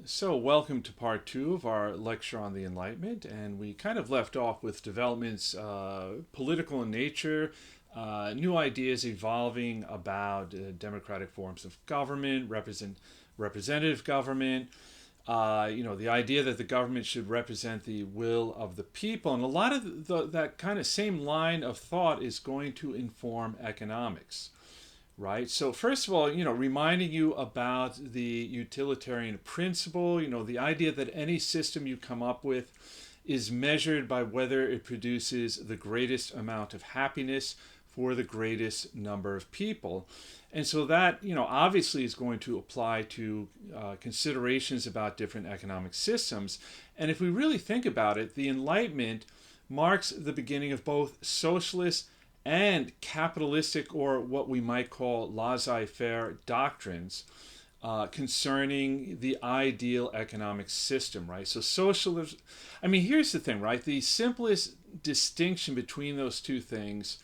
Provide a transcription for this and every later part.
So, welcome to part two of our lecture on the Enlightenment, and we kind of left off with developments, political in nature, new ideas evolving about democratic forms of government, representative government. The idea that the government should represent the will of the people, and a lot of that kind of same line of thought is going to inform economics. Right. So first of all, reminding you about the utilitarian principle, the idea that any system you come up with is measured by whether it produces the greatest amount of happiness for the greatest number of people. And so that, obviously is going to apply to considerations about different economic systems. And if we really think about it, the Enlightenment marks the beginning of both socialist and capitalistic, or what we might call laissez-faire doctrines concerning the ideal economic system, right? So socialism, here's the thing, right? The simplest distinction between those two things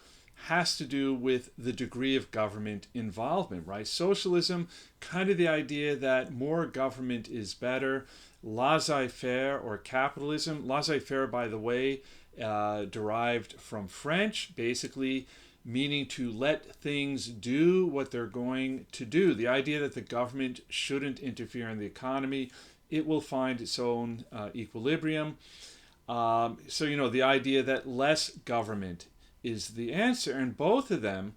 has to do with the degree of government involvement, right? Socialism, kind of the idea that more government is better. Laissez-faire, or capitalism, laissez-faire, by the way, derived from French, basically meaning to let things do what they're going to do. The idea that the government shouldn't interfere in the economy, it will find its own equilibrium. The idea that less government is the answer, and both of them,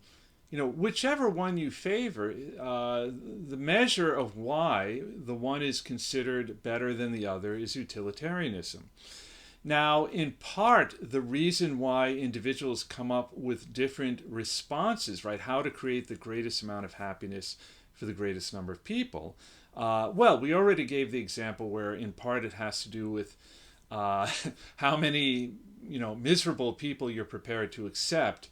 whichever one you favor, the measure of why the one is considered better than the other is utilitarianism. Now, in part, the reason why individuals come up with different responses, right, how to create the greatest amount of happiness for the greatest number of people, we already gave the example where, in part, it has to do with how many, miserable people you're prepared to accept.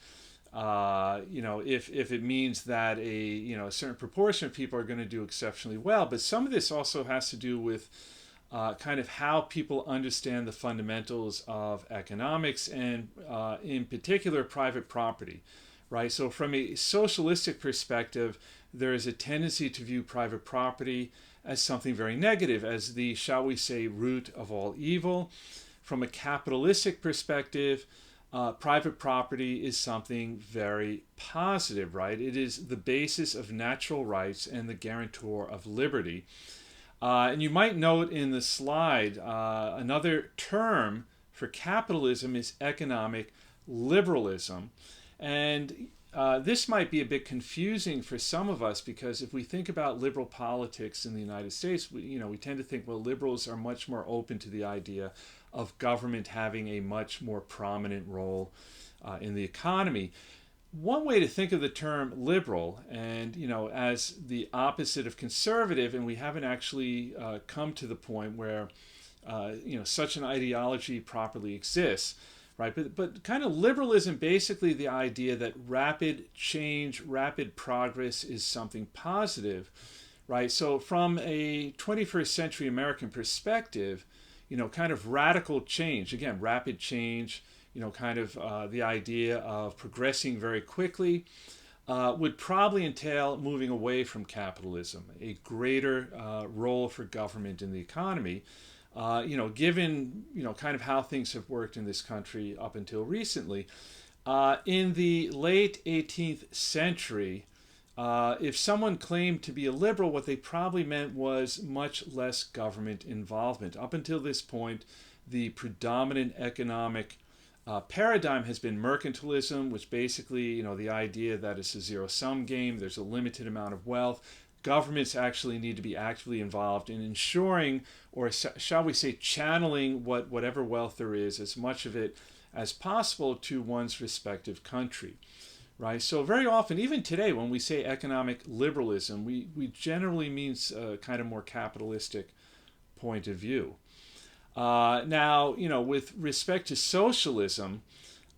If it means that a certain proportion of people are going to do exceptionally well, but some of this also has to do with kind of how people understand the fundamentals of economics and, in particular, private property, right? So, from a socialistic perspective, there is a tendency to view private property as something very negative, as the, shall we say, root of all evil. From a capitalistic perspective, private property is something very positive, right? It is the basis of natural rights and the guarantor of liberty. And you might note in the slide, another term for capitalism is economic liberalism. And this might be a bit confusing for some of us, because if we think about liberal politics in the United States, we tend to think, well, liberals are much more open to the idea of government having a much more prominent role in the economy. One way to think of the term liberal, and as the opposite of conservative, and we haven't actually come to the point where such an ideology properly exists, right? But kind of liberalism, basically the idea that rapid change, rapid progress is something positive, right? So from a 21st century American perspective, kind of radical change, again, rapid change, the idea of progressing very quickly, would probably entail moving away from capitalism, a greater role for government in the economy. Given kind of how things have worked in this country up until recently. In the late 18th century, if someone claimed to be a liberal, what they probably meant was much less government involvement. Up until this point, the predominant economic paradigm has been mercantilism, which basically, the idea that it's a zero-sum game, there's a limited amount of wealth. Governments actually need to be actively involved in ensuring, or shall we say, channeling whatever wealth there is, as much of it as possible, to one's respective country. Right? So very often, even today, when we say economic liberalism, we generally mean a kind of more capitalistic point of view. Now, with respect to socialism,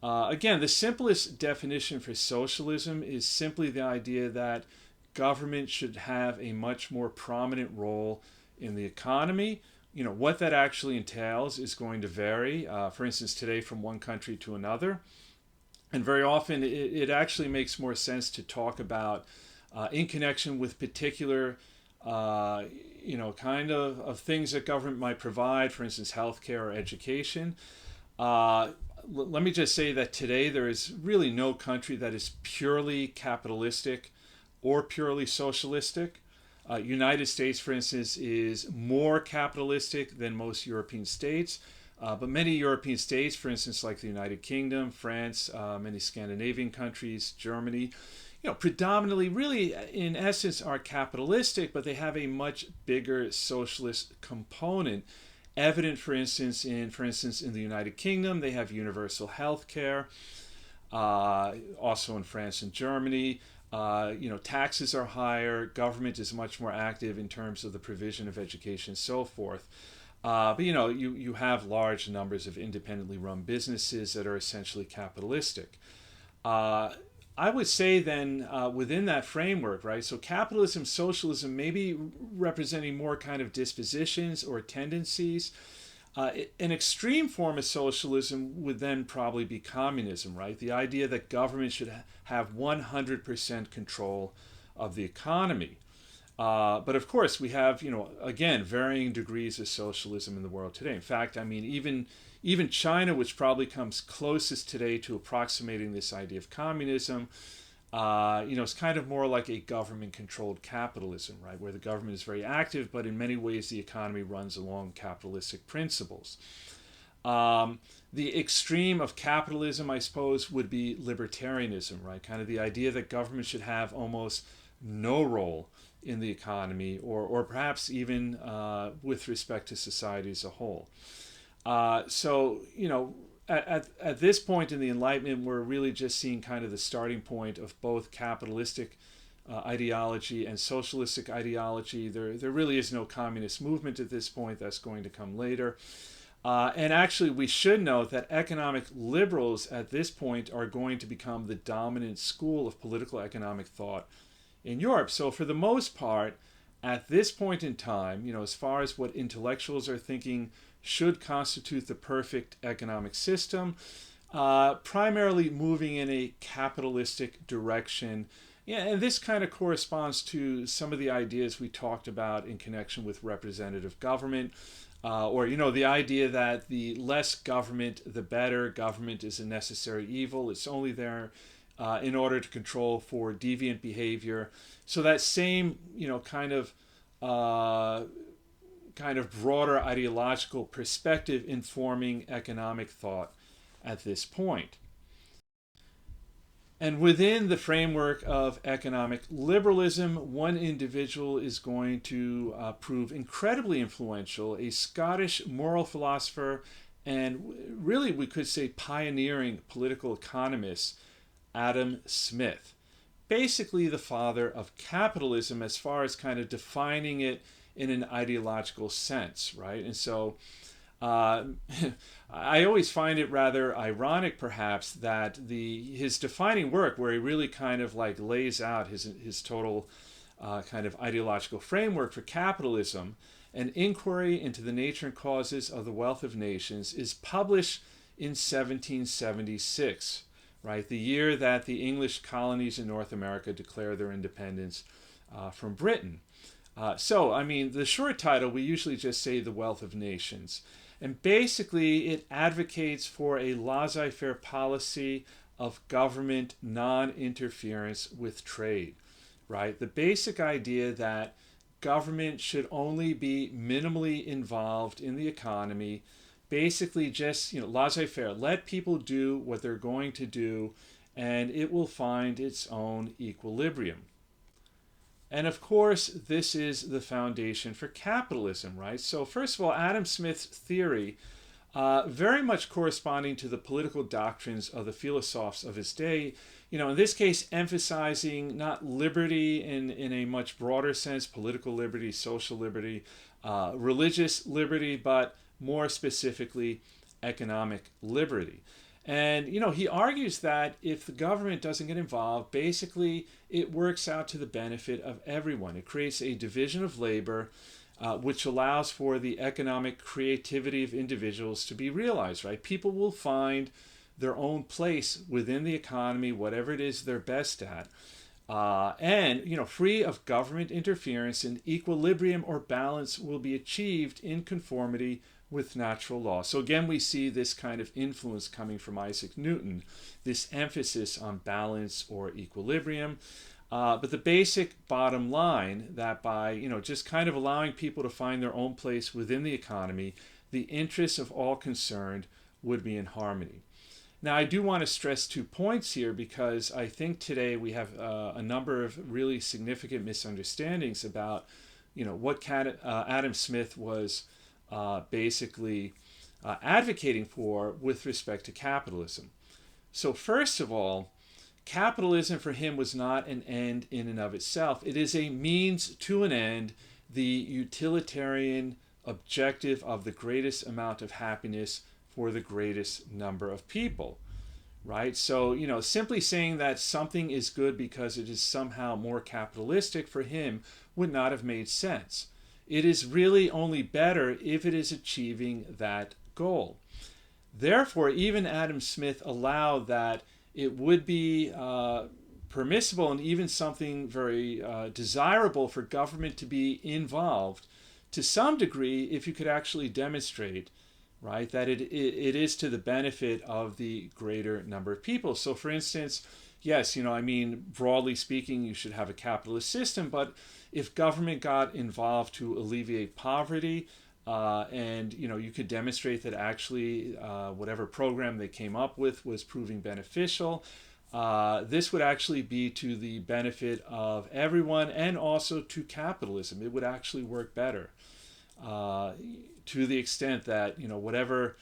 again, the simplest definition for socialism is simply the idea that government should have a much more prominent role in the economy. What that actually entails is going to vary, for instance, today from one country to another. And very often it actually makes more sense to talk about, in connection with particular uh, kind of things that government might provide, for instance, healthcare or education. Uh, Let me just say that today there is really no country that is purely capitalistic or purely socialistic. United States, for instance, is more capitalistic than most European states. But many European states, for instance, like the United Kingdom, France, many Scandinavian countries, Germany, predominantly, really, in essence, are capitalistic, but they have a much bigger socialist component. Evident, for instance, in the United Kingdom, they have universal health care. Also in France and Germany, taxes are higher. Government is much more active in terms of the provision of education and so forth. But you have large numbers of independently run businesses that are essentially capitalistic. Uh, I would say then within that framework, right? So capitalism, socialism, maybe representing more kind of dispositions or tendencies. An extreme form of socialism would then probably be communism, right? The idea that government should have 100% control of the economy. But of course, we have, again, varying degrees of socialism in the world today. In fact, I mean, even China, which probably comes closest today to approximating this idea of communism, it's kind of more like a government-controlled capitalism, right, where the government is very active, but in many ways the economy runs along capitalistic principles. The extreme of capitalism, I suppose, would be libertarianism, right? Kind of the idea that government should have almost no role in the economy, or perhaps even with respect to society as a whole. So, at this point in the Enlightenment, we're really just seeing kind of the starting point of both capitalistic ideology and socialistic ideology. There really is no communist movement at this point. That's going to come later. And actually, we should note that economic liberals at this point are going to become the dominant school of political economic thought in Europe. So, for the most part, at this point in time, as far as what intellectuals are thinking should constitute the perfect economic system, primarily moving in a capitalistic direction. Yeah, and this kind of corresponds to some of the ideas we talked about in connection with representative government, or the idea that the less government, the better. Government is a necessary evil. It's only there in order to control for deviant behavior. So that same, kind of broader ideological perspective informing economic thought at this point. And within the framework of economic liberalism, one individual is going to prove incredibly influential, a Scottish moral philosopher and really we could say pioneering political economist, Adam Smith. Basically the father of capitalism as far as kind of defining it in an ideological sense, right? And so I always find it rather ironic, perhaps, that his defining work, where he really kind of like lays out his total kind of ideological framework for capitalism, an inquiry into the nature and causes of the wealth of nations, is published in 1776, right? The year that the English colonies in North America declared their independence from Britain. So, I mean, the short title, we usually just say The Wealth of Nations. And basically, it advocates for a laissez-faire policy of government non-interference with trade, right? The basic idea that government should only be minimally involved in the economy, basically just, laissez-faire. Let people do what they're going to do, and it will find its own equilibrium. And of course, this is the foundation for capitalism, right? So first of all, Adam Smith's theory, very much corresponding to the political doctrines of the philosophers of his day, in this case, emphasizing not liberty in a much broader sense, political liberty, social liberty, religious liberty, but more specifically, economic liberty. And, he argues that if the government doesn't get involved, basically it works out to the benefit of everyone. It creates a division of labor, which allows for the economic creativity of individuals to be realized, right? People will find their own place within the economy, whatever it is they're best at. and free of government interference, and equilibrium or balance will be achieved in conformity with natural law. So again, we see this kind of influence coming from Isaac Newton, this emphasis on balance or equilibrium. But the basic bottom line that by just kind of allowing people to find their own place within the economy, the interests of all concerned would be in harmony. Now, I do want to stress 2 points here because I think today we have a number of really significant misunderstandings about, what Adam Smith was basically advocating for with respect to capitalism. So, first of all, capitalism for him was not an end in and of itself. It is a means to an end, the utilitarian objective of the greatest amount of happiness for the greatest number of people, right? So, simply saying that something is good because it is somehow more capitalistic for him would not have made sense. It is really only better if it is achieving that goal. Therefore, even Adam Smith allowed that it would be permissible and even something very desirable for government to be involved to some degree if you could actually demonstrate, right, that it is to the benefit of the greater number of people. So for instance, yes, broadly speaking, you should have a capitalist system, but if government got involved to alleviate poverty, and you could demonstrate that actually whatever program they came up with was proving beneficial, this would actually be to the benefit of everyone and also to capitalism. It would actually work better. To the extent that whatever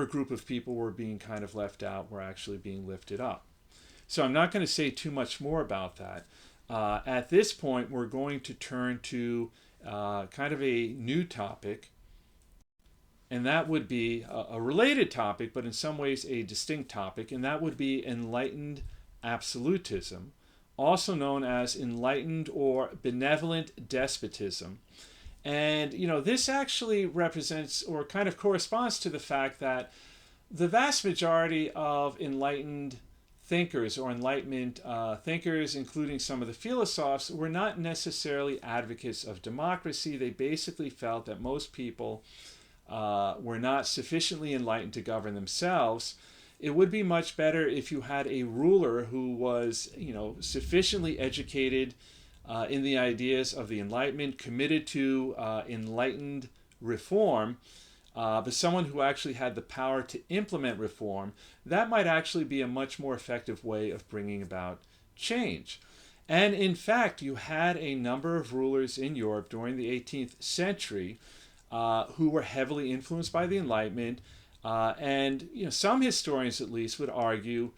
group of people were being kind of left out were actually being lifted up. So I'm not going to say too much more about that. At this point, we're going to turn to kind of a new topic, and that would be a related topic, but in some ways a distinct topic, and that would be enlightened absolutism, also known as enlightened or benevolent despotism. And, this actually represents or kind of corresponds to the fact that the vast majority of enlightened thinkers or Enlightenment thinkers, including some of the philosophes, were not necessarily advocates of democracy. They basically felt that most people were not sufficiently enlightened to govern themselves. It would be much better if you had a ruler who was, sufficiently educated in the ideas of the Enlightenment, committed to enlightened reform, but someone who actually had the power to implement reform. That might actually be a much more effective way of bringing about change. And in fact, you had a number of rulers in Europe during the 18th century who were heavily influenced by the Enlightenment, and some historians at least would argue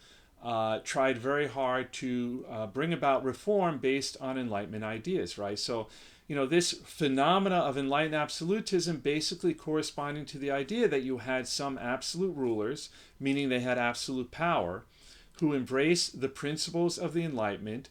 tried very hard to bring about reform based on Enlightenment ideas, right? So, this phenomena of enlightened absolutism basically corresponding to the idea that you had some absolute rulers, meaning they had absolute power, who embraced the principles of the Enlightenment.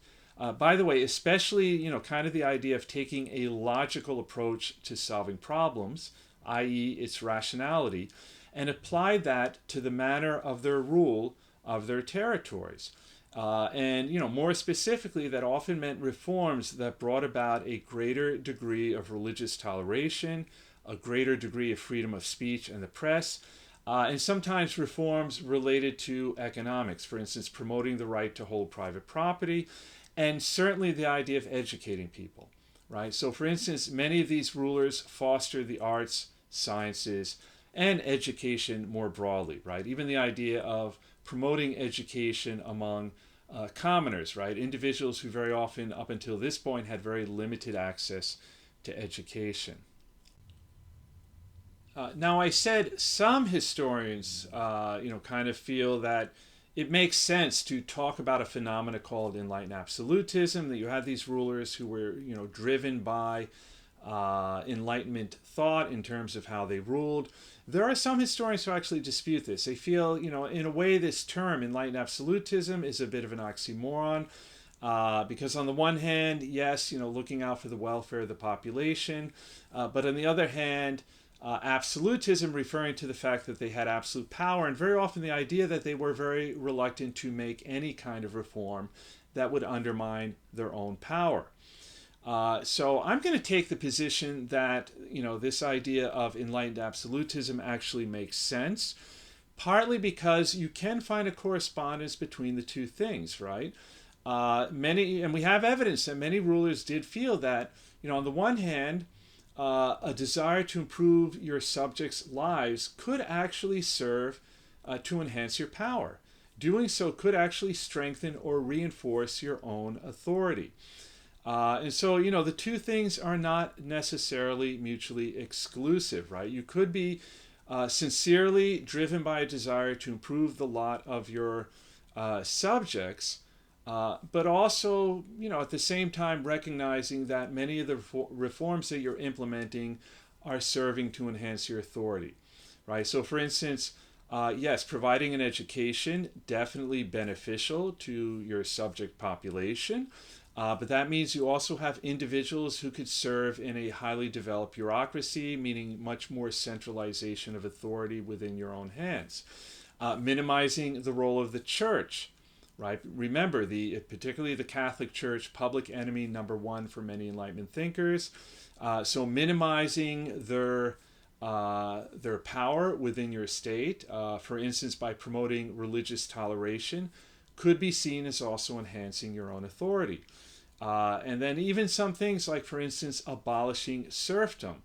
By the way, especially, kind of the idea of taking a logical approach to solving problems, i.e. its rationality, and applied that to the manner of their rule of their territories. And more specifically, that often meant reforms that brought about a greater degree of religious toleration, a greater degree of freedom of speech and the press, and sometimes reforms related to economics, for instance, promoting the right to hold private property, and certainly the idea of educating people, right? So for instance, many of these rulers fostered the arts, sciences, and education more broadly, right? Even the idea of promoting education among commoners, right? Individuals who very often, up until this point, had very limited access to education. Now, I said some historians, kind of feel that it makes sense to talk about a phenomena called enlightened absolutism, that you had these rulers who were, driven by Enlightenment thought in terms of how they ruled. There are some historians who actually dispute this. They feel, in a way, this term, enlightened absolutism, is a bit of an oxymoron. Because on the one hand, yes, looking out for the welfare of the population. But on the other hand, absolutism referring to the fact that they had absolute power, and very often the idea that they were very reluctant to make any kind of reform that would undermine their own power. So I'm going to take the position that, this idea of enlightened absolutism actually makes sense, partly because you can find a correspondence between the two things, right? And we have evidence that many rulers did feel that, on the one hand, a desire to improve your subjects' lives could actually serve to enhance your power. Doing so could actually strengthen or reinforce your own authority. And so, the two things are not necessarily mutually exclusive, right? You could be sincerely driven by a desire to improve the lot of your subjects, but also, at the same time recognizing that many of the reforms that you're implementing are serving to enhance your authority, right? So, for instance, yes, providing an education, definitely beneficial to your subject population. But that means you also have individuals who could serve in a highly developed bureaucracy, meaning much more centralization of authority within your own hands. Minimizing the role of the church, right? Remember, particularly the Catholic Church, public enemy number one for many Enlightenment thinkers. So minimizing their power within your state, for instance, by promoting religious toleration, could be seen as also enhancing your own authority. And then even some things like, for instance, abolishing serfdom,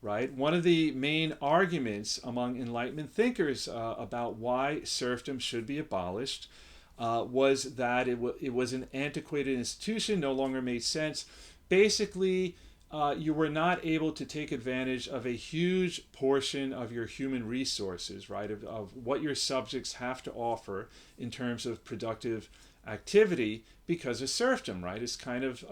right? One of the main arguments among Enlightenment thinkers about why serfdom should be abolished was that it was an antiquated institution, no longer made sense. Basically, you were not able to take advantage of a huge portion of your human resources, right? Of what your subjects have to offer in terms of productive activity because of serfdom, right? It's kind of,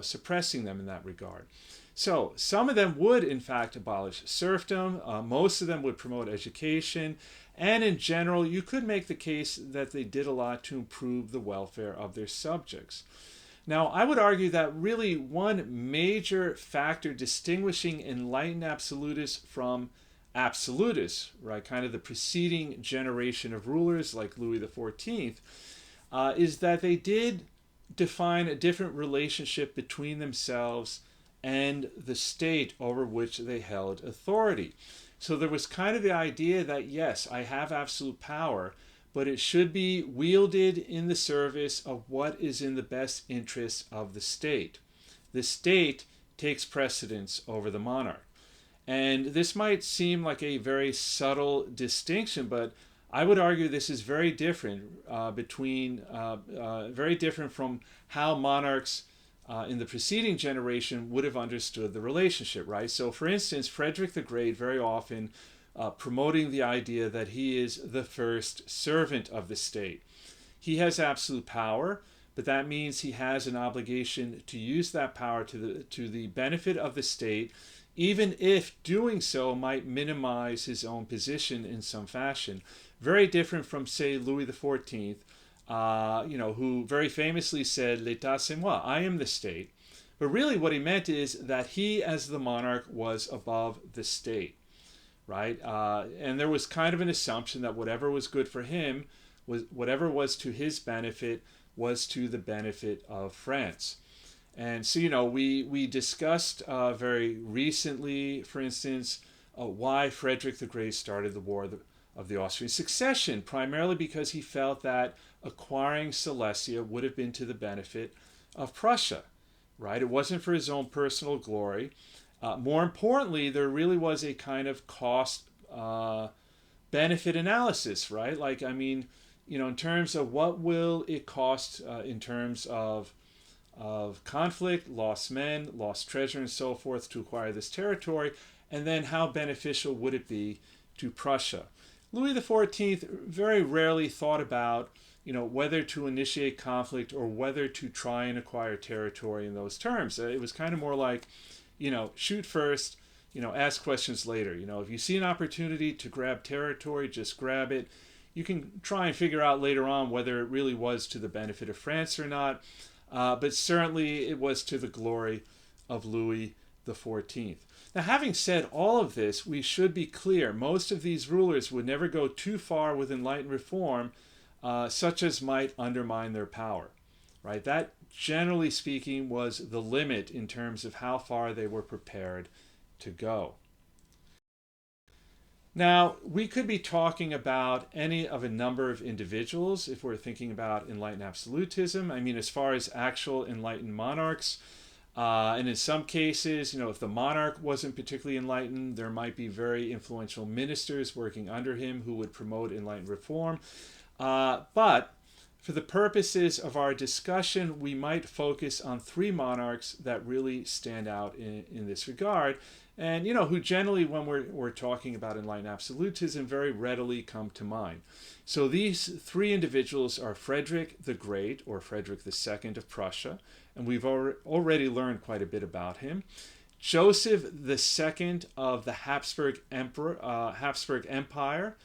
suppressing them in that regard. So some of them would, in fact, abolish serfdom. Most of them would promote education. And in general, you could make the case that they did a lot to improve the welfare of their subjects. Now, I would argue that really one major factor distinguishing enlightened absolutists from absolutists, right, kind of the preceding generation of rulers like Louis XIV, is that they did define a different relationship between themselves and the state over which they held authority. So there was kind of the idea that, yes, I have absolute power, but it should be wielded in the service of what is in the best interest of the state. The state takes precedence over the monarch. And this might seem like a very subtle distinction, but I would argue this is very different very different from how monarchs in the preceding generation would have understood the relationship, right? So, for instance, Frederick the Great very often promoting the idea that he is the first servant of the state. He has absolute power, but that means he has an obligation to use that power to the benefit of the state, even if doing so might minimize his own position in some fashion. Very different from, say, Louis XIV, who very famously said, "L'État c'est moi," I am the state. But really what he meant is that he, as the monarch, was above the state. Right? And there was kind of an assumption that whatever was good for him, whatever was to his benefit, was to the benefit of France. And so, we discussed very recently, for instance, why Frederick the Great started the War of the Austrian Succession, primarily because he felt that acquiring Silesia would have been to the benefit of Prussia. Right? It wasn't for his own personal glory. More importantly, there really was a kind of cost benefit analysis, right? Like, in terms of what will it cost in terms of conflict, lost men, lost treasure, and so forth to acquire this territory, and then how beneficial would it be to Prussia. Louis XIV very rarely thought about, whether to initiate conflict or whether to try and acquire territory in those terms. It was kind of more like, shoot first, ask questions later. If you see an opportunity to grab territory, just grab it. You can try and figure out later on whether it really was to the benefit of France or not. But certainly it was to the glory of Louis XIV. Now, having said all of this, we should be clear. Most of these rulers would never go too far with enlightened reform, such as might undermine their power. right? That, generally speaking, was the limit in terms of how far they were prepared to go. Now, we could be talking about any of a number of individuals if we're thinking about enlightened absolutism. I mean, as far as actual enlightened monarchs, and in some cases, if the monarch wasn't particularly enlightened, there might be very influential ministers working under him who would promote enlightened reform. But for the purposes of our discussion, we might focus on three monarchs that really stand out in this regard, and who generally, when we're talking about enlightened absolutism, very readily come to mind. So these three individuals are Frederick the Great, or Frederick II of Prussia, and we've already learned quite a bit about him. Joseph II of the Habsburg Empire,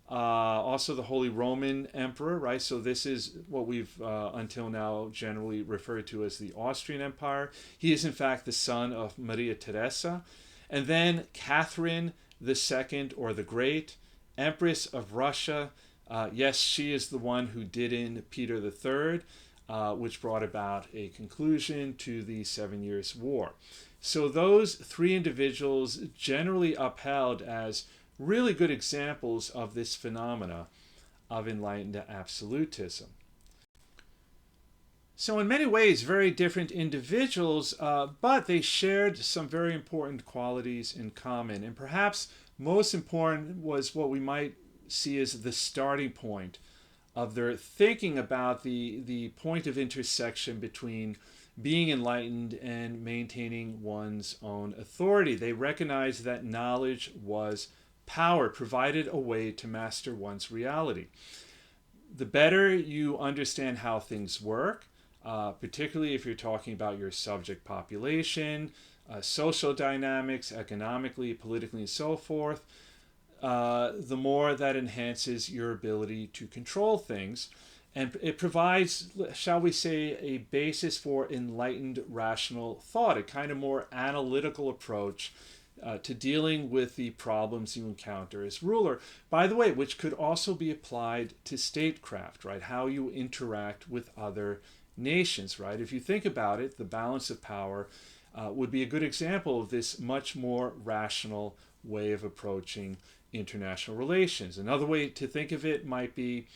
also the Holy Roman Emperor, right? So this is what we've until now generally referred to as the Austrian Empire. He is in fact the son of Maria Theresa. And then Catherine II, or the Great, Empress of Russia. Yes, she is the one who did in Peter III, which brought about a conclusion to the 7 Years' War. So those three individuals generally upheld as really good examples of this phenomena of enlightened absolutism. So in many ways, very different individuals, but they shared some very important qualities in common. And perhaps most important was what we might see as the starting point of their thinking about the point of intersection between being enlightened and maintaining one's own authority. They recognized that knowledge was power, provided a way to master one's reality. The better you understand how things work, particularly if you're talking about your subject population, social dynamics, economically, politically, and so forth, the more that enhances your ability to control things. And it provides, shall we say, a basis for enlightened rational thought, a kind of more analytical approach to dealing with the problems you encounter as ruler. By the way, which could also be applied to statecraft, right? How you interact with other nations, right? If you think about it, the balance of power would be a good example of this much more rational way of approaching international relations. Another way to think of it might be,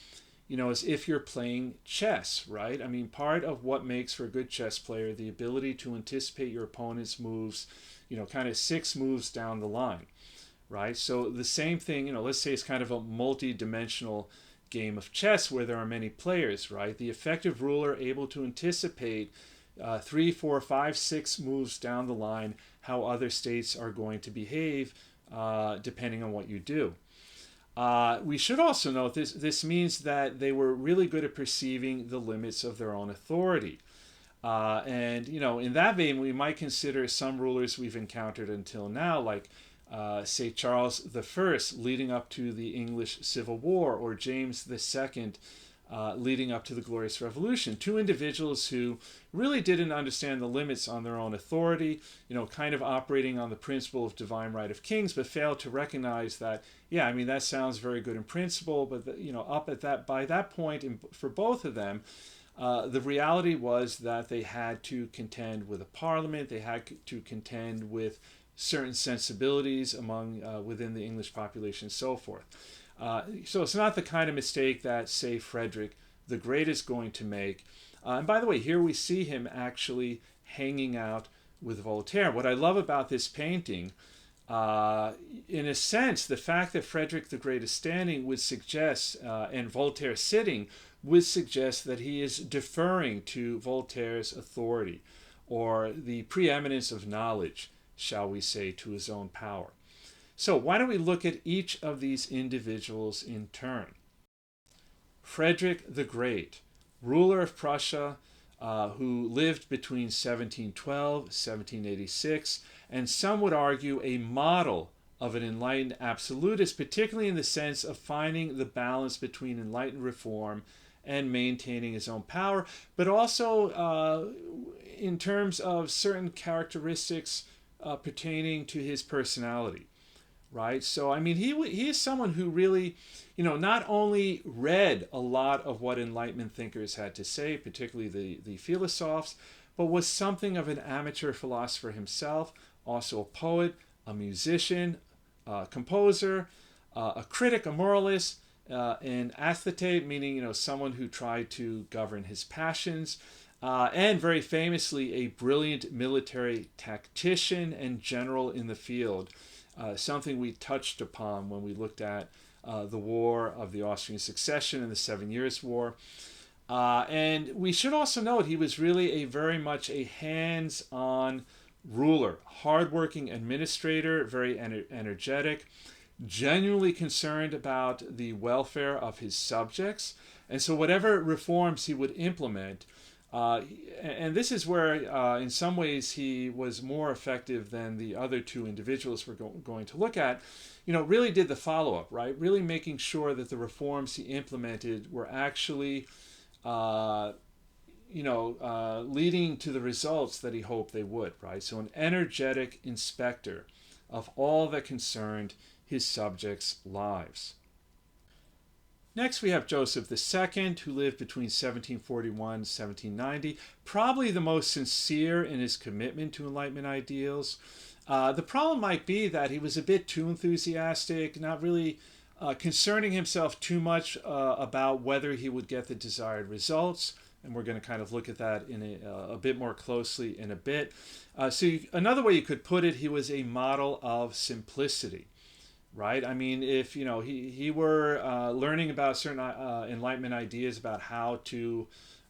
as if you're playing chess, right? I mean, part of what makes for a good chess player, the ability to anticipate your opponent's moves, kind of 6 moves down the line, right? So the same thing, let's say it's kind of a multi-dimensional game of chess where there are many players, right? The effective ruler able to anticipate 3, 4, 5, 6 moves down the line how other states are going to behave depending on what you do. We should also note this means that they were really good at perceiving the limits of their own authority. And in that vein, we might consider some rulers we've encountered until now, like say Charles I leading up to the English Civil War, or James II leading up to the Glorious Revolution. Two individuals who really didn't understand the limits on their own authority, kind of operating on the principle of divine right of kings, but failed to recognize that, that sounds very good in principle, but up at that, by that point, for both of them, the reality was that they had to contend with a parliament, they had to contend with certain sensibilities within the English population and so forth. So it's not the kind of mistake that, say, Frederick the Great is going to make. And by the way, here we see him actually hanging out with Voltaire. What I love about this painting, in a sense, the fact that Frederick the Great is standing would suggest, and Voltaire sitting, would suggest that he is deferring to Voltaire's authority, or the preeminence of knowledge, shall we say, to his own power. So why don't we look at each of these individuals in turn? Frederick the Great, ruler of Prussia, who lived between 1712 and 1786, and some would argue a model of an enlightened absolutist, particularly in the sense of finding the balance between enlightened reform and maintaining his own power, but also in terms of certain characteristics pertaining to his personality. right? So, I mean, he is someone who really, not only read a lot of what Enlightenment thinkers had to say, particularly the philosophes, but was something of an amateur philosopher himself, also a poet, a musician, a composer, a critic, a moralist, an athletes, meaning someone who tried to govern his passions, and very famously a brilliant military tactician and general in the field, something we touched upon when we looked at the War of the Austrian Succession and the 7 Years' War. And we should also note he was really very much a hands-on ruler, hardworking administrator, very energetic, genuinely concerned about the welfare of his subjects. And so whatever reforms he would implement, and this is where in some ways he was more effective than the other two individuals we're going to look at, really did the follow-up, right? Really making sure that the reforms he implemented were actually leading to the results that he hoped they would, right? So an energetic inspector of all that concerned his subjects' lives. Next, we have Joseph II, who lived between 1741 and 1790, probably the most sincere in his commitment to Enlightenment ideals. The problem might be that he was a bit too enthusiastic, not really concerning himself too much about whether he would get the desired results. And we're going to kind of look at that in a bit more closely in a bit. Another way you could put it, he was a model of simplicity. Right? I mean, if he were learning about certain Enlightenment ideas about how to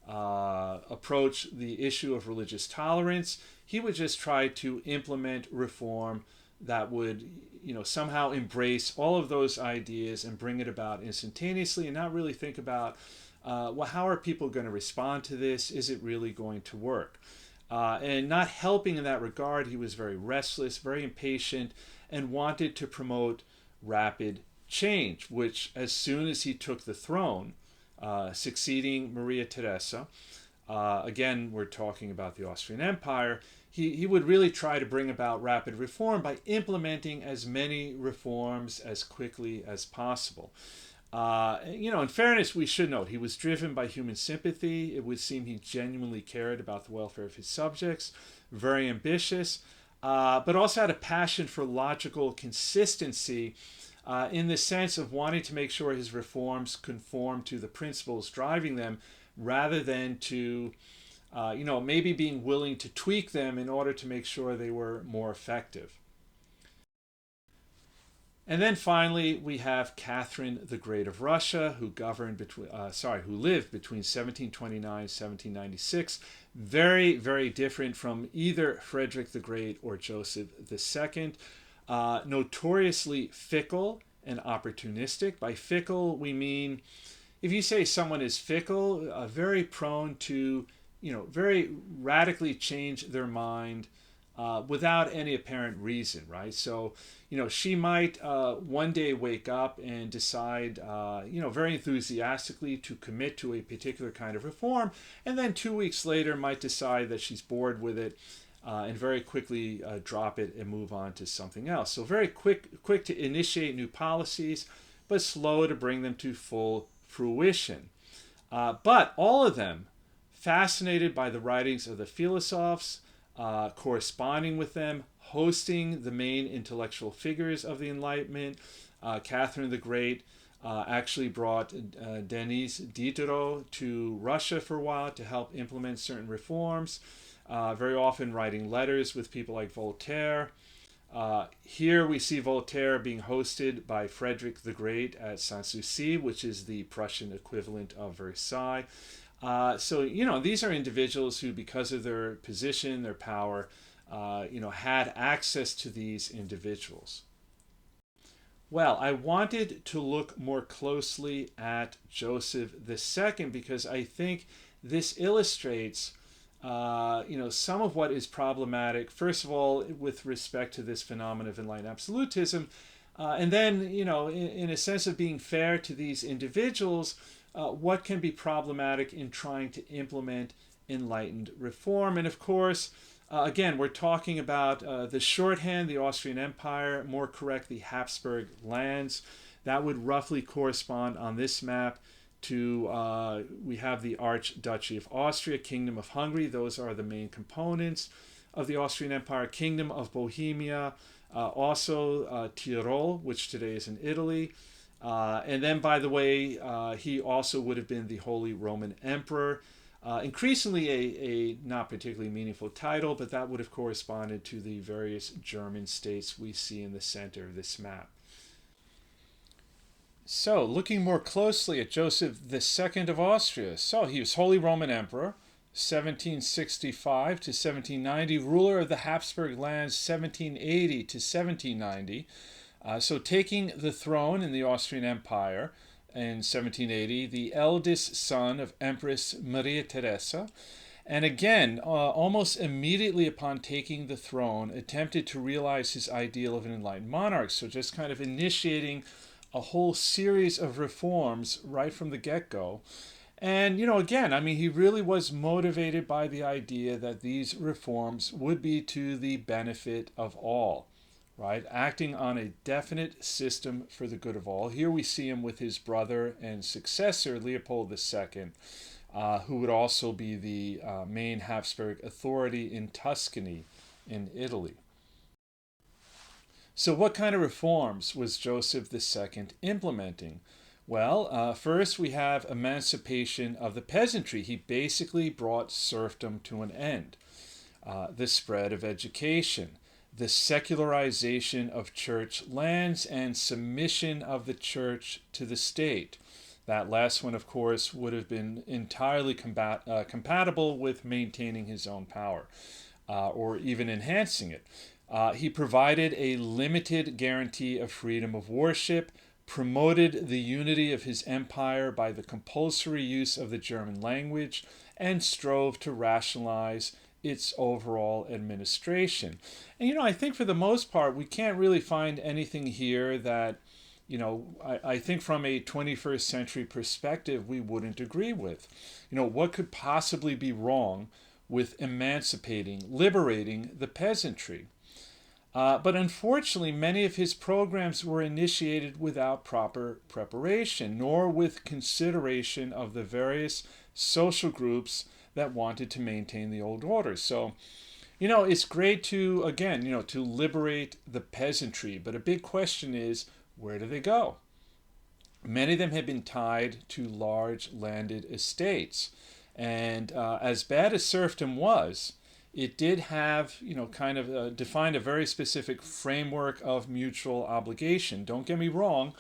approach the issue of religious tolerance, he would just try to implement reform that would somehow embrace all of those ideas and bring it about instantaneously, and not really think about how are people going to respond to this? Is it really going to work? And not helping in that regard, he was very restless, very impatient, and wanted to promote rapid change, which as soon as he took the throne, succeeding Maria Theresa, again, we're talking about the Austrian Empire, he would really try to bring about rapid reform by implementing as many reforms as quickly as possible. In fairness, we should note he was driven by human sympathy. It would seem he genuinely cared about the welfare of his subjects, very ambitious, but also had a passion for logical consistency in the sense of wanting to make sure his reforms conform to the principles driving them, rather than to, maybe being willing to tweak them in order to make sure they were more effective. And then finally, we have Catherine the Great of Russia, who lived between 1729 and 1796. Very, very different from either Frederick the Great or Joseph II. Notoriously fickle and opportunistic. By fickle, we mean, if you say someone is fickle, very prone to, very radically change their mind without any apparent reason, right? So, she might one day wake up and decide, very enthusiastically to commit to a particular kind of reform, and then 2 weeks later might decide that she's bored with it and very quickly drop it and move on to something else. So very quick to initiate new policies, but slow to bring them to full fruition. But all of them fascinated by the writings of the philosophes, corresponding with them, hosting the main intellectual figures of the Enlightenment. Catherine the Great actually brought Denis Diderot to Russia for a while to help implement certain reforms, very often writing letters with people like Voltaire. Here we see Voltaire being hosted by Frederick the Great at Sanssouci, which is the Prussian equivalent of Versailles. So, these are individuals who, because of their position, their power, had access to these individuals. Well, I wanted to look more closely at Joseph II because I think this illustrates, some of what is problematic, first of all, with respect to this phenomenon of enlightened absolutism, and then, in a sense of being fair to these individuals, what can be problematic in trying to implement enlightened reform. And of course, Again, we're talking about the shorthand, the Austrian Empire, more correct, the Habsburg lands. That would roughly correspond on this map to, we have the Archduchy of Austria, Kingdom of Hungary. Those are the main components of the Austrian Empire. Kingdom of Bohemia, also Tyrol, which today is in Italy. And then, by the way, he also would have been the Holy Roman Emperor. Increasingly a not particularly meaningful title, but that would have corresponded to the various German states we see in the center of this map. So, looking more closely at Joseph II of Austria. So, he was Holy Roman Emperor, 1765 to 1790, ruler of the Habsburg lands, 1780 to 1790. So, taking the throne in the Austrian Empire in 1780, the eldest son of Empress Maria Theresa. And again, almost immediately upon taking the throne, attempted to realize his ideal of an enlightened monarch. So, just kind of initiating a whole series of reforms right from the get-go. And, again, I mean, he really was motivated by the idea that these reforms would be to the benefit of all, right? Acting on a definite system for the good of all. Here we see him with his brother and successor, Leopold II, who would also be the main Habsburg authority in Tuscany in Italy. So, what kind of reforms was Joseph II implementing? Well, first we have emancipation of the peasantry. He basically brought serfdom to an end. The spread of education, the secularization of church lands, and submission of the church to the state. That last one, of course, would have been entirely compatible with maintaining his own power, or even enhancing it. He provided a limited guarantee of freedom of worship, promoted the unity of his empire by the compulsory use of the German language, and strove to rationalize its overall administration. And, I think for the most part, we can't really find anything here that, I think from a 21st century perspective, we wouldn't agree with. What could possibly be wrong with emancipating, liberating the peasantry? But unfortunately, many of his programs were initiated without proper preparation, nor with consideration of the various social groups that wanted to maintain the old order. So, it's great to, again, to liberate the peasantry, but a big question is, where do they go? Many of them had been tied to large landed estates. And as bad as serfdom was, it did have, kind of defined a very specific framework of mutual obligation. Don't get me wrong,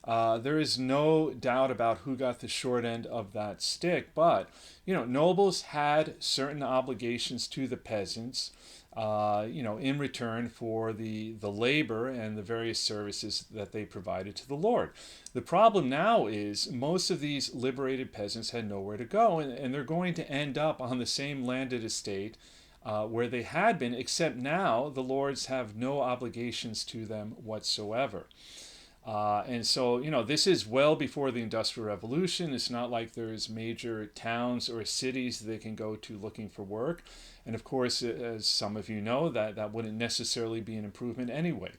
there is no doubt about who got the short end of that stick, but, nobles had certain obligations to the peasants, in return for the labor and the various services that they provided to the Lord. The problem now is most of these liberated peasants had nowhere to go, and they're going to end up on the same landed estate where they had been, except now the lords have no obligations to them whatsoever. And so, this is well before the Industrial Revolution. It's not like there's major towns or cities they can go to looking for work. And of course, as some of you know, that wouldn't necessarily be an improvement anyway.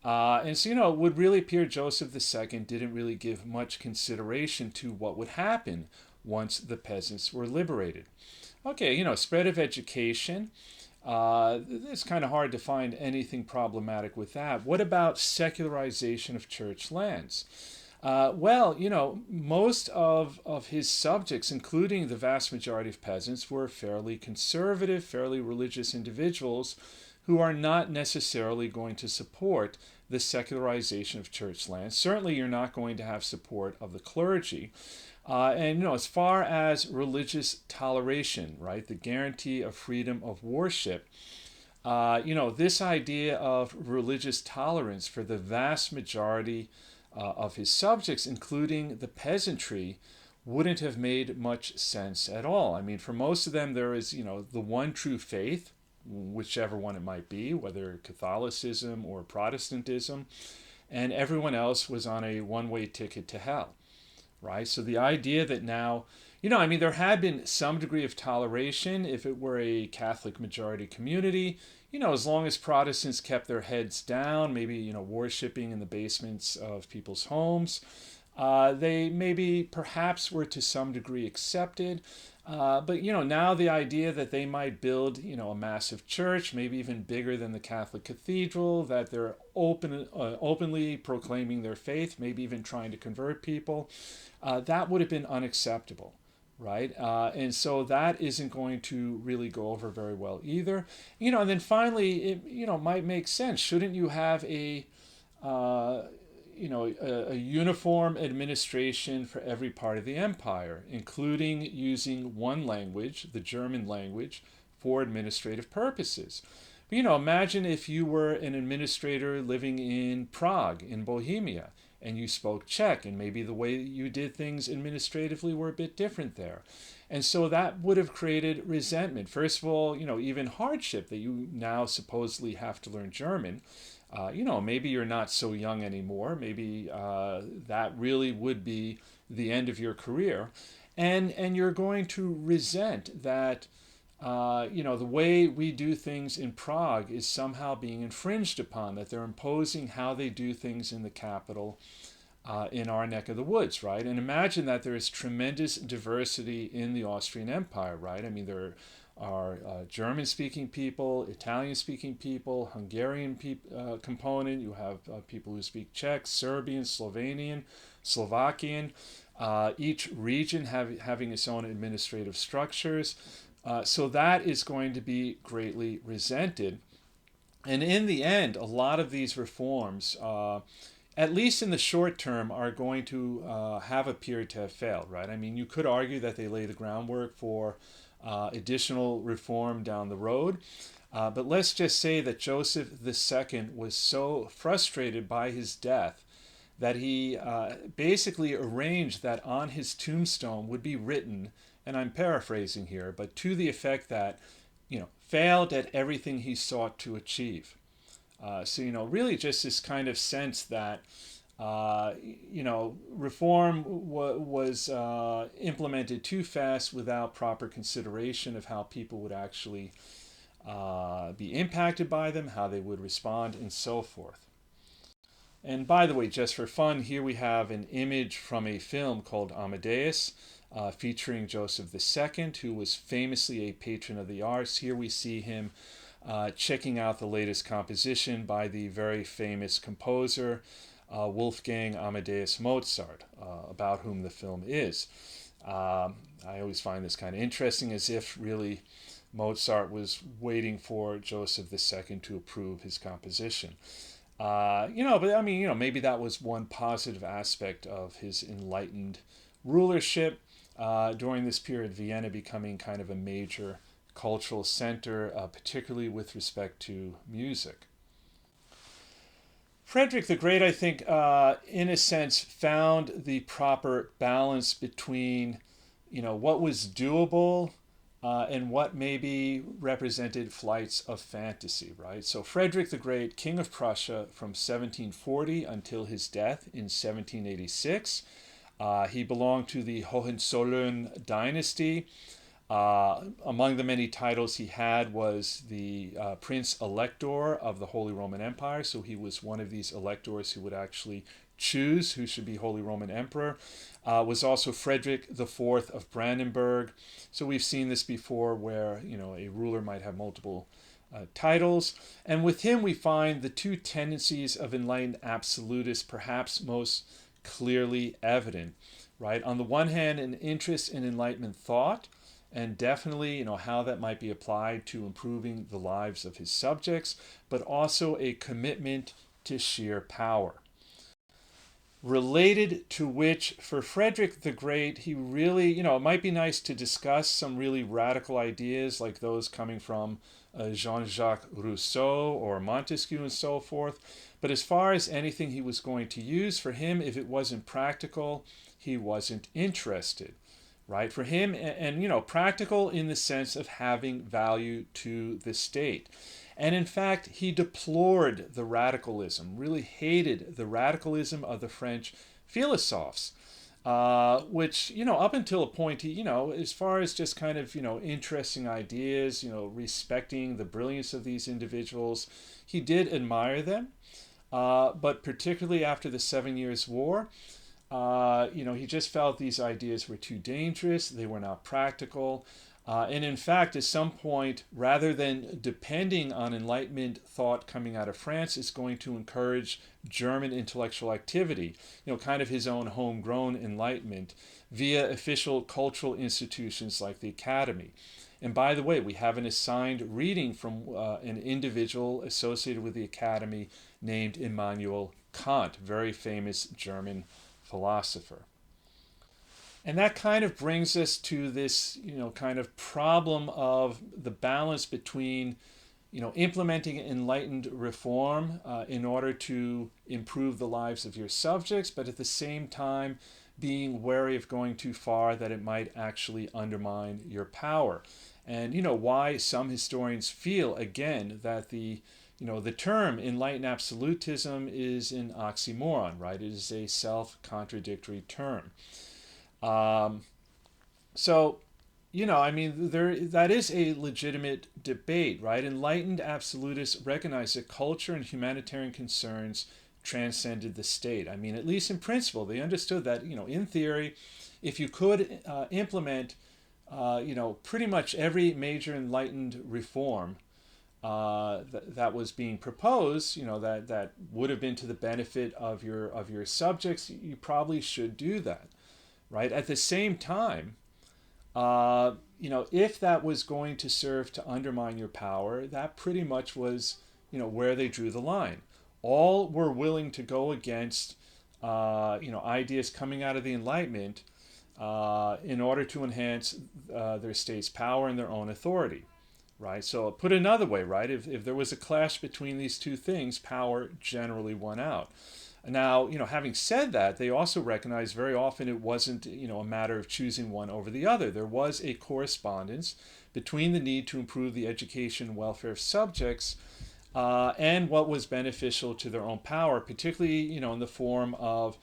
And so, it would really appear Joseph II didn't really give much consideration to what would happen once the peasants were liberated. Okay, spread of education. It's kind of hard to find anything problematic with that. What about secularization of church lands? Well, most of his subjects, including the vast majority of peasants, were fairly conservative, fairly religious individuals who are not necessarily going to support the secularization of church lands. Certainly, you're not going to have support of the clergy. And, as far as religious toleration, right, the guarantee of freedom of worship, this idea of religious tolerance for the vast majority of his subjects, including the peasantry, wouldn't have made much sense at all. I mean, for most of them, there is, the one true faith, whichever one it might be, whether Catholicism or Protestantism, and everyone else was on a one-way ticket to hell. Right? So the idea that now, I mean, there had been some degree of toleration if it were a Catholic majority community, as long as Protestants kept their heads down, maybe, worshiping in the basements of people's homes. They maybe perhaps were to some degree accepted. But now the idea that they might build a massive church, maybe even bigger than the Catholic cathedral, that they're openly proclaiming their faith, maybe even trying to convert people, that would have been unacceptable, right? And so that isn't going to really go over very well either. And then finally, it might make sense. Shouldn't you have uh, a uniform administration for every part of the empire, including using one language, the German language, for administrative purposes? But, imagine if you were an administrator living in Prague, in Bohemia, and you spoke Czech, and maybe the way you did things administratively were a bit different there. And so that would have created resentment. First of all, even hardship that you now supposedly have to learn German. Maybe you're not so young anymore. Maybe that really would be the end of your career. And you're going to resent that, the way we do things in Prague is somehow being infringed upon, that they're imposing how they do things in the capital in our neck of the woods, right? And imagine that there is tremendous diversity in the Austrian Empire, right? I mean, there are German-speaking people, Italian-speaking people, Hungarian component. You have people who speak Czech, Serbian, Slovenian, Slovakian. Each region having its own administrative structures. So that is going to be greatly resented. And in the end, a lot of these reforms, at least in the short term, are going to have appeared to have failed, right? I mean, you could argue that they lay the groundwork for additional reform down the road. But let's just say that Joseph II was so frustrated by his death that he basically arranged that on his tombstone would be written, and I'm paraphrasing here, but to the effect that, failed at everything he sought to achieve. So, really just this kind of sense that, reform was implemented too fast without proper consideration of how people would actually be impacted by them, how they would respond, and so forth. And by the way, just for fun, here we have an image from a film called Amadeus, featuring Joseph II, who was famously a patron of the arts. Here we see him checking out the latest composition by the very famous composer Wolfgang Amadeus Mozart, about whom the film is. I always find this kind of interesting, as if really Mozart was waiting for Joseph II to approve his composition. But I mean, maybe that was one positive aspect of his enlightened rulership during this period, Vienna becoming kind of a major cultural center, particularly with respect to music. Frederick the Great, I think, in a sense, found the proper balance between, what was doable and what maybe represented flights of fantasy, right? So Frederick the Great, King of Prussia from 1740 until his death in 1786. He belonged to the Hohenzollern dynasty. Among the many titles he had was the Prince Elector of the Holy Roman Empire. So he was one of these electors who would actually choose who should be Holy Roman Emperor. Was also Frederick IV of Brandenburg. So we've seen this before, where a ruler might have multiple titles. And with him we find the two tendencies of enlightened absolutists perhaps most clearly evident, right? On the one hand, an interest in Enlightenment thought, and definitely, how that might be applied to improving the lives of his subjects, but also a commitment to sheer power. Related to which, for Frederick the Great, he really, it might be nice to discuss some really radical ideas like those coming from Jean-Jacques Rousseau or Montesquieu and so forth. But as far as anything he was going to use, for him, if it wasn't practical, he wasn't interested, right? For him, and practical in the sense of having value to the state. And in fact, he deplored the radicalism, really hated the radicalism of the French philosophes. which, up until a point, as far as just kind of, interesting ideas, respecting the brilliance of these individuals, he did admire them. But particularly after the 7 Years' War, he just felt these ideas were too dangerous, they were not practical. And in fact, at some point, rather than depending on Enlightenment thought coming out of France, it's going to encourage German intellectual activity, kind of his own homegrown Enlightenment via official cultural institutions like the Academy. And by the way, we have an assigned reading from an individual associated with the Academy named Immanuel Kant, very famous German philosopher. And that kind of brings us to this, kind of problem of the balance between, implementing enlightened reform in order to improve the lives of your subjects, but at the same time being wary of going too far that it might actually undermine your power. And, why some historians feel, again, that the term enlightened absolutism is an oxymoron, right? It is a self-contradictory term. Um, so, that is a legitimate debate, right? Enlightened absolutists recognize that culture and humanitarian concerns transcended the state. I mean, at least in principle, they understood that, in theory, if you could implement, pretty much every major enlightened reform that was being proposed, that would have been to the benefit of your subjects, you probably should do that, right? At the same time, if that was going to serve to undermine your power, that pretty much was, where they drew the line. All were willing to go against, ideas coming out of the Enlightenment in order to enhance their state's power and their own authority, right? So put another way, right? If there was a clash between these two things, power generally won out. Now, having said that, they also recognize very often it wasn't, a matter of choosing one over the other. There was a correspondence between the need to improve the education and welfare of subjects and what was beneficial to their own power, particularly, in the form of,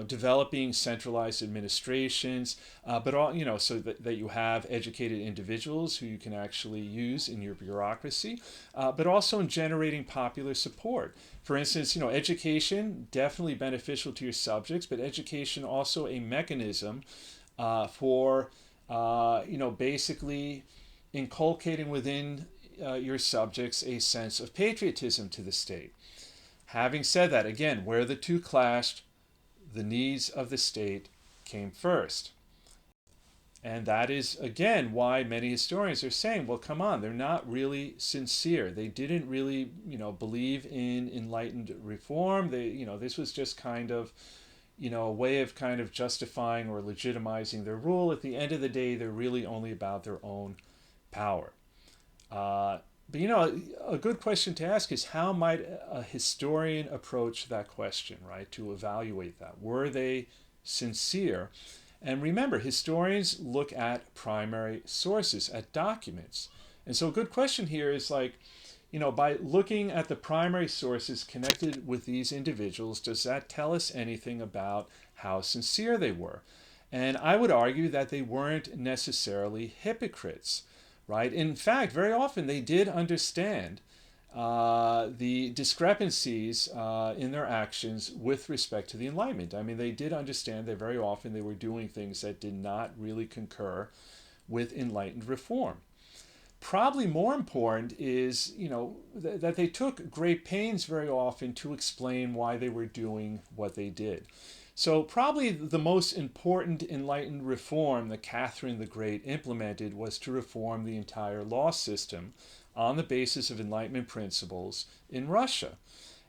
developing centralized administrations, but all, so that you have educated individuals who you can actually use in your bureaucracy, but also in generating popular support. For instance, education definitely beneficial to your subjects, but education also a mechanism for, basically inculcating within your subjects a sense of patriotism to the state. Having said that, again, where the two clashed, the needs of the state came first. And that is, again, why many historians are saying, well, come on, they're not really sincere. They didn't really, believe in enlightened reform. This was just kind of, a way of kind of justifying or legitimizing their rule. At the end of the day, they're really only about their own power. But a good question to ask is how might a historian approach that question, right? To evaluate that. Were they sincere? And remember, historians look at primary sources, at documents. And so a good question here is like, by looking at the primary sources connected with these individuals, does that tell us anything about how sincere they were? And I would argue that they weren't necessarily hypocrites. Right? In fact, very often they did understand the discrepancies in their actions with respect to the Enlightenment. I mean, they did understand that very often they were doing things that did not really concur with enlightened reform. Probably more important is, that they took great pains very often to explain why they were doing what they did. So probably the most important enlightened reform that Catherine the Great implemented was to reform the entire law system on the basis of Enlightenment principles in Russia.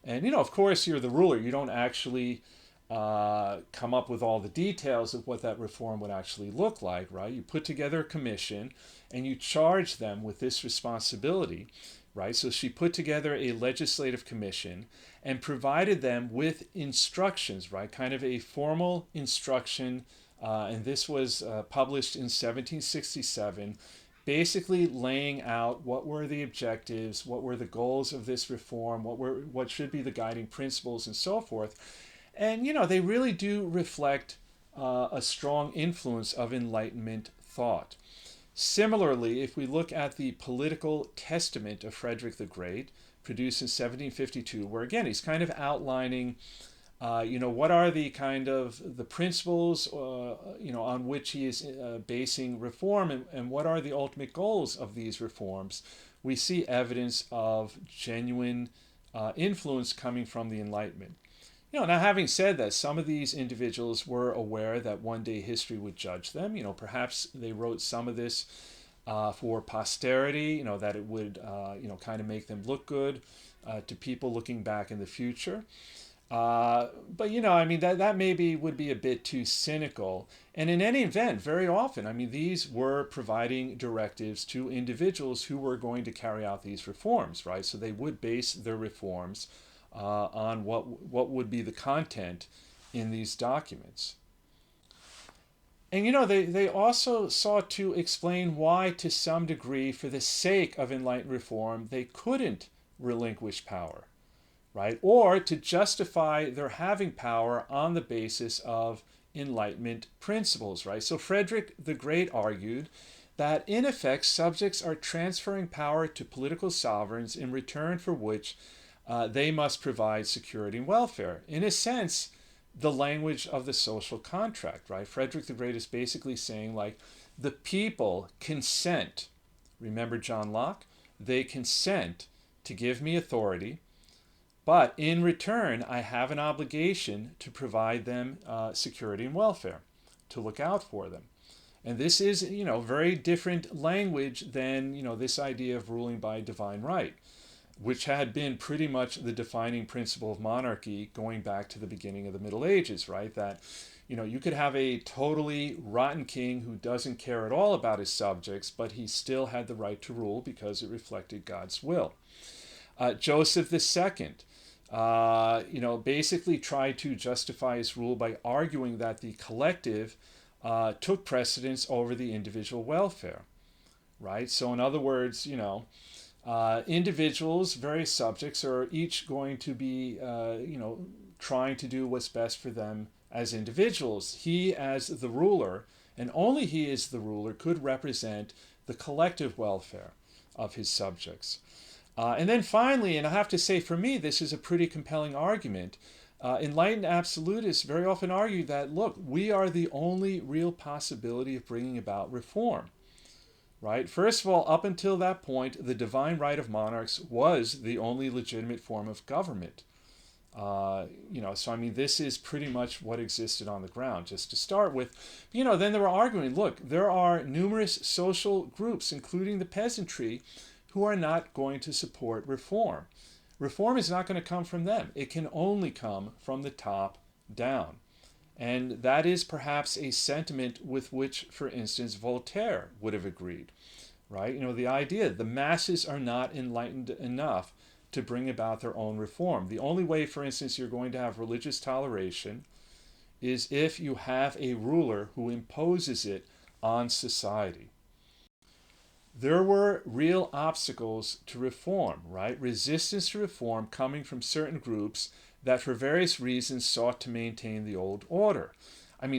And, of course, you're the ruler. You don't actually come up with all the details of what that reform would actually look like, right? You put together a commission and you charge them with this responsibility, right? So she put together a legislative commission and provided them with instructions, right? Kind of a formal instruction, and this was published in 1767, basically laying out what were the objectives, what were the goals of this reform, what should be the guiding principles, and so forth. And they really do reflect a strong influence of Enlightenment thought. Similarly, if we look at the political testament of Frederick the Great, produced in 1752, where again he's kind of outlining, what are the kind of the principles, on which he is basing reform, and what are the ultimate goals of these reforms, we see evidence of genuine influence coming from the Enlightenment. Now having said that, some of these individuals were aware that one day history would judge them. Perhaps they wrote some of this for posterity, that it would, kind of make them look good to people looking back in the future. But that maybe would be a bit too cynical. And in any event, very often, these were providing directives to individuals who were going to carry out these reforms, right? So they would base their reforms on what would be the content in these documents. And they also sought to explain why, to some degree, for the sake of enlightened reform, they couldn't relinquish power, right? Or to justify their having power on the basis of Enlightenment principles, right? So Frederick the Great argued that in effect subjects are transferring power to political sovereigns in return for which they must provide security and welfare. In a sense, the language of the social contract, right? Frederick the Great is basically saying, like, the people consent. Remember John Locke? They consent to give me authority, but in return, I have an obligation to provide them security and welfare, to look out for them. And this is, very different language than, this idea of ruling by divine right, which had been pretty much the defining principle of monarchy going back to the beginning of the Middle Ages, right? That, you could have a totally rotten king who doesn't care at all about his subjects, but he still had the right to rule because it reflected God's will. Joseph II, basically tried to justify his rule by arguing that the collective took precedence over the individual welfare, right? So in other words, individuals, various subjects, are each going to be, trying to do what's best for them as individuals. He, as the ruler, and only he as the ruler, could represent the collective welfare of his subjects. And then finally, and I have to say, for me, this is a pretty compelling argument. Enlightened absolutists very often argue that, look, we are the only real possibility of bringing about reform. Right? First of all, up until that point, the divine right of monarchs was the only legitimate form of government. So this is pretty much what existed on the ground, just to start with. Then they were arguing, look, there are numerous social groups, including the peasantry, who are not going to support reform. Reform is not going to come from them. It can only come from the top down. And that is perhaps a sentiment with which, for instance, Voltaire would have agreed, right? The idea the masses are not enlightened enough to bring about their own reform. The only way, for instance, you're going to have religious toleration is if you have a ruler who imposes it on society. There were real obstacles to reform, right? Resistance to reform coming from certain groups that for various reasons sought to maintain the old order.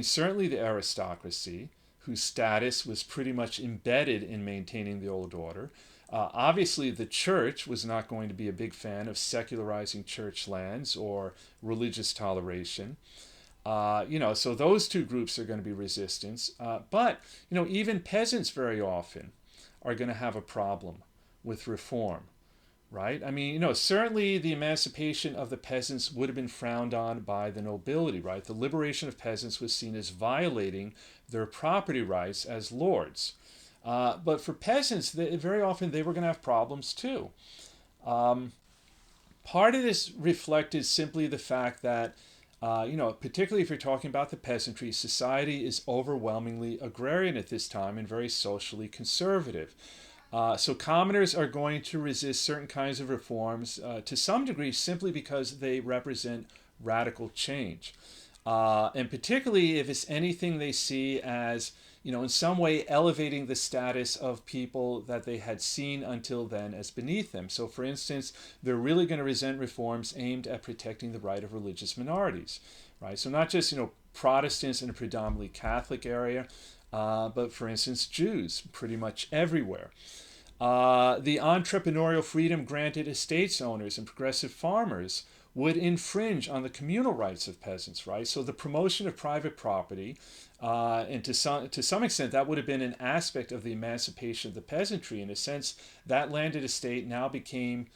Certainly the aristocracy, whose status was pretty much embedded in maintaining the old order. Obviously, the church was not going to be a big fan of secularizing church lands or religious toleration. So those two groups are going to be resistance. But even peasants very often are going to have a problem with reform. Right? Certainly the emancipation of the peasants would have been frowned on by the nobility, right? The liberation of peasants was seen as violating their property rights as lords. But for peasants, very often they were going to have problems too. Part of this reflected simply the fact that, particularly if you're talking about the peasantry, society is overwhelmingly agrarian at this time and very socially conservative. So commoners are going to resist certain kinds of reforms to some degree simply because they represent radical change. And particularly if it's anything they see as in some way elevating the status of people that they had seen until then as beneath them. So, for instance, they're really going to resent reforms aimed at protecting the right of religious minorities, right? So not just, Protestants in a predominantly Catholic area, but for instance, Jews pretty much everywhere. The entrepreneurial freedom granted estates owners and progressive farmers would infringe on the communal rights of peasants, right? So the promotion of private property, and to some extent, that would have been an aspect of the emancipation of the peasantry. In a sense, that landed estate now became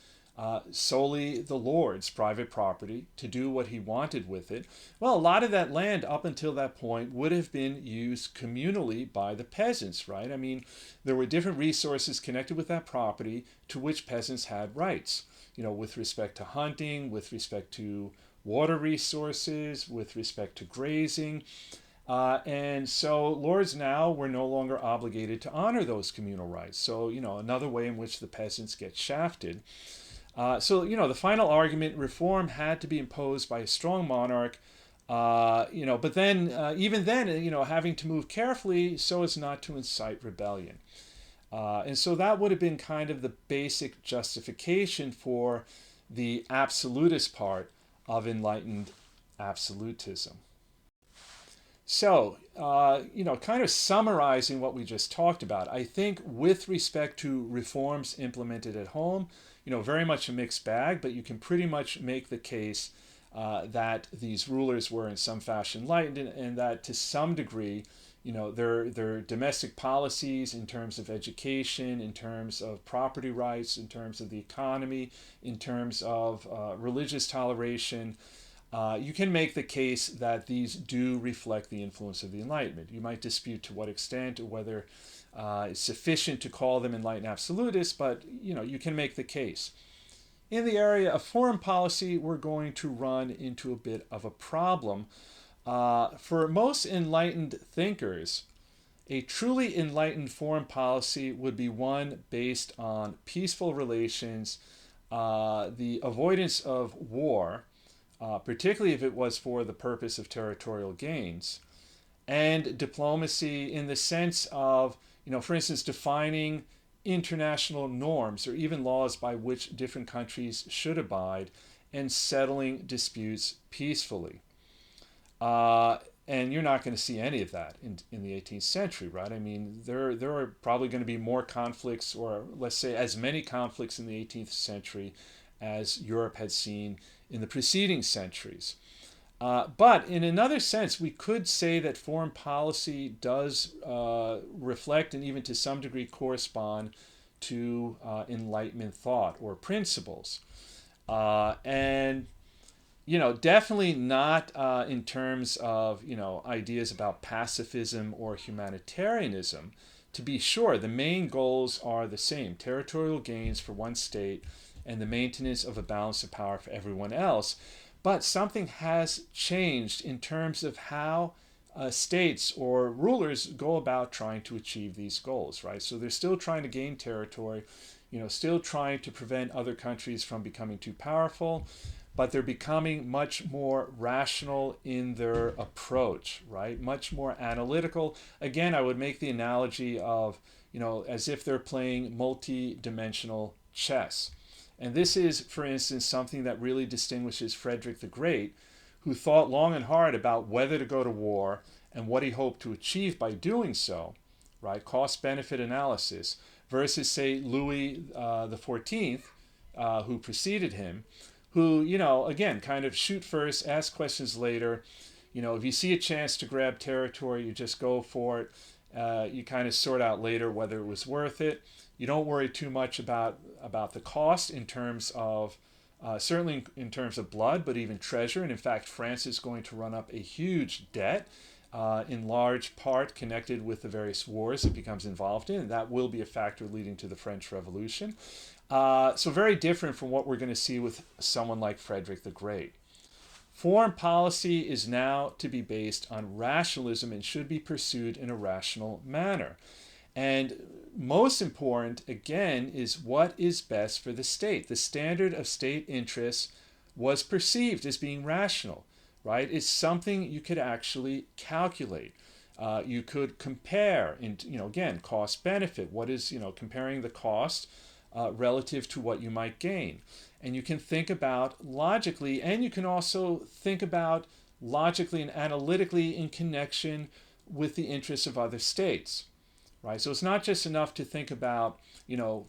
solely the lord's private property to do what he wanted with it. Well, a lot of that land up until that point would have been used communally by the peasants, right? I mean, there were different resources connected with that property to which peasants had rights, with respect to hunting, with respect to water resources, with respect to grazing. And so lords now were no longer obligated to honor those communal rights. So, another way in which the peasants get shafted. So, the final argument, reform had to be imposed by a strong monarch, but then, even then, having to move carefully so as not to incite rebellion. And so that would have been kind of the basic justification for the absolutist part of enlightened absolutism. So, kind of summarizing what we just talked about, I think with respect to reforms implemented at home, very much a mixed bag, but you can pretty much make the case that these rulers were in some fashion enlightened, and that to some degree, their domestic policies in terms of education, in terms of property rights, in terms of the economy, in terms of religious toleration, you can make the case that these do reflect the influence of the Enlightenment. You might dispute to what extent or whether it's sufficient to call them enlightened absolutists, but you can make the case. In the area of foreign policy, we're going to run into a bit of a problem. For most enlightened thinkers, a truly enlightened foreign policy would be one based on peaceful relations, the avoidance of war, particularly if it was for the purpose of territorial gains, and diplomacy in the sense of, for instance, defining international norms or even laws by which different countries should abide and settling disputes peacefully. And you're not going to see any of that in the 18th century, right? I mean, there are probably going to be more conflicts, or let's say as many conflicts in the 18th century as Europe had seen in the preceding centuries. But in another sense, we could say that foreign policy does reflect and even to some degree correspond to Enlightenment thought or principles. And definitely not in terms of, ideas about pacifism or humanitarianism. To be sure, the main goals are the same: territorial gains for one state and the maintenance of a balance of power for everyone else. But something has changed in terms of how states or rulers go about trying to achieve these goals, right? So they're still trying to gain territory, still trying to prevent other countries from becoming too powerful, but they're becoming much more rational in their approach, right? Much more analytical. Again, I would make the analogy of, as if they're playing multi-dimensional chess. And this is, for instance, something that really distinguishes Frederick the Great, who thought long and hard about whether to go to war and what he hoped to achieve by doing so, right? Cost-benefit analysis, versus, say, Louis the 14th, who preceded him, who, again, kind of shoot first, ask questions later. If you see a chance to grab territory, you just go for it. You kind of sort out later whether it was worth it. You don't worry too much about the cost in terms of, certainly in terms of blood, but even treasure. And in fact, France is going to run up a huge debt, in large part connected with the various wars it becomes involved in. And that will be a factor leading to the French Revolution. So very different from what we're going to see with someone like Frederick the Great. Foreign policy is now to be based on rationalism and should be pursued in a rational manner. And most important, again, is what is best for the state. The standard of state interests was perceived as being rational, right? It's something you could actually calculate. You could compare, again, cost benefit. What is, comparing the cost relative to what you might gain. And you can think about logically, and you can also think about logically and analytically in connection with the interests of other states, right? So it's not just enough to think about,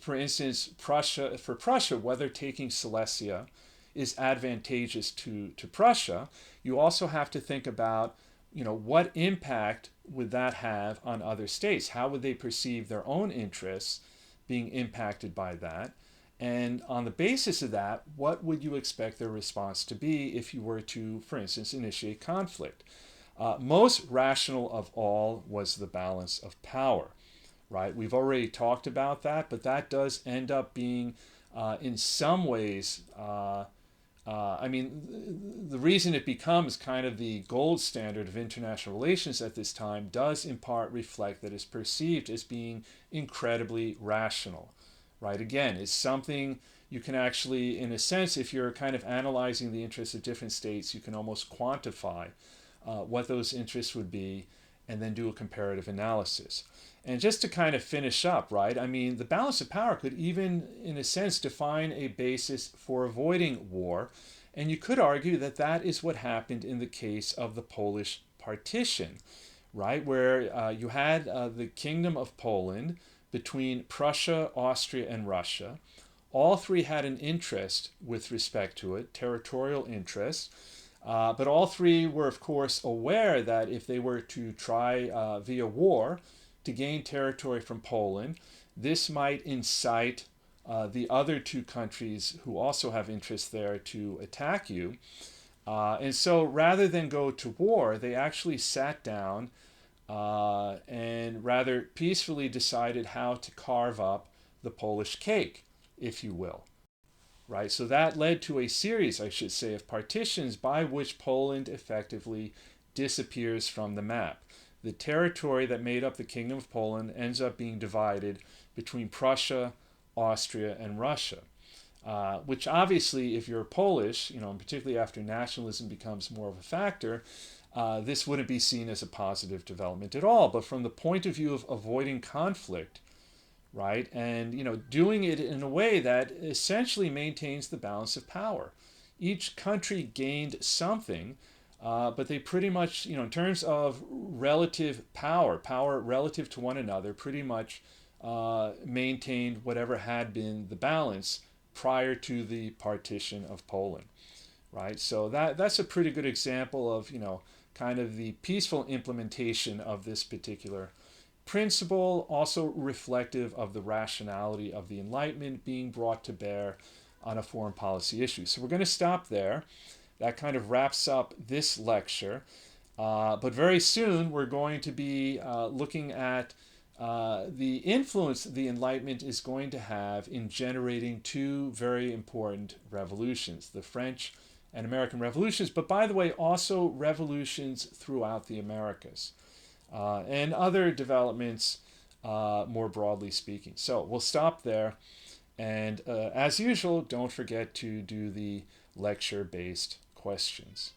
for instance, Prussia, whether taking Silesia is advantageous to Prussia. You also have to think about, what impact would that have on other states? How would they perceive their own interests being impacted by that? And on the basis of that, what would you expect their response to be if you were to, for instance, initiate conflict? Most rational of all was the balance of power, right? We've already talked about that, but that does end up being, in some ways, the reason it becomes kind of the gold standard of international relations at this time does in part reflect that it's perceived as being incredibly rational, right? Again, it's something you can actually, in a sense, if you're kind of analyzing the interests of different states, you can almost quantify what those interests would be and then do a comparative analysis. And just to kind of finish up, right, the balance of power could even, in a sense, define a basis for avoiding war. And you could argue that that is what happened in the case of the Polish partition, right, where you had the Kingdom of Poland between Prussia, Austria, and Russia. All three had an interest with respect to it, territorial interest. But all three were, of course, aware that if they were to try via war to gain territory from Poland, this might incite the other two countries who also have interests there to attack you. And so rather than go to war, they actually sat down and rather peacefully decided how to carve up the Polish cake, if you will. Right, so that led to a series, I should say, of partitions by which Poland effectively disappears from the map. The territory that made up the Kingdom of Poland ends up being divided between Prussia, Austria, and Russia, which obviously, if you're Polish, and particularly after nationalism becomes more of a factor, this wouldn't be seen as a positive development at all. But from the point of view of avoiding conflict, right, and doing it in a way that essentially maintains the balance of power. Each country gained something, but they pretty much, in terms of relative power relative to one another, pretty much maintained whatever had been the balance prior to the partition of Poland, right? So that's a pretty good example of, kind of the peaceful implementation of this particular principle, also reflective of the rationality of the Enlightenment being brought to bear on a foreign policy issue. So we're going to stop there. That kind of wraps up this lecture. But very soon we're going to be looking at the influence the Enlightenment is going to have in generating two very important revolutions, the French and American revolutions, but by the way, also revolutions throughout the Americas. And other developments more broadly speaking. So we'll stop there. And as usual, don't forget to do the lecture-based questions.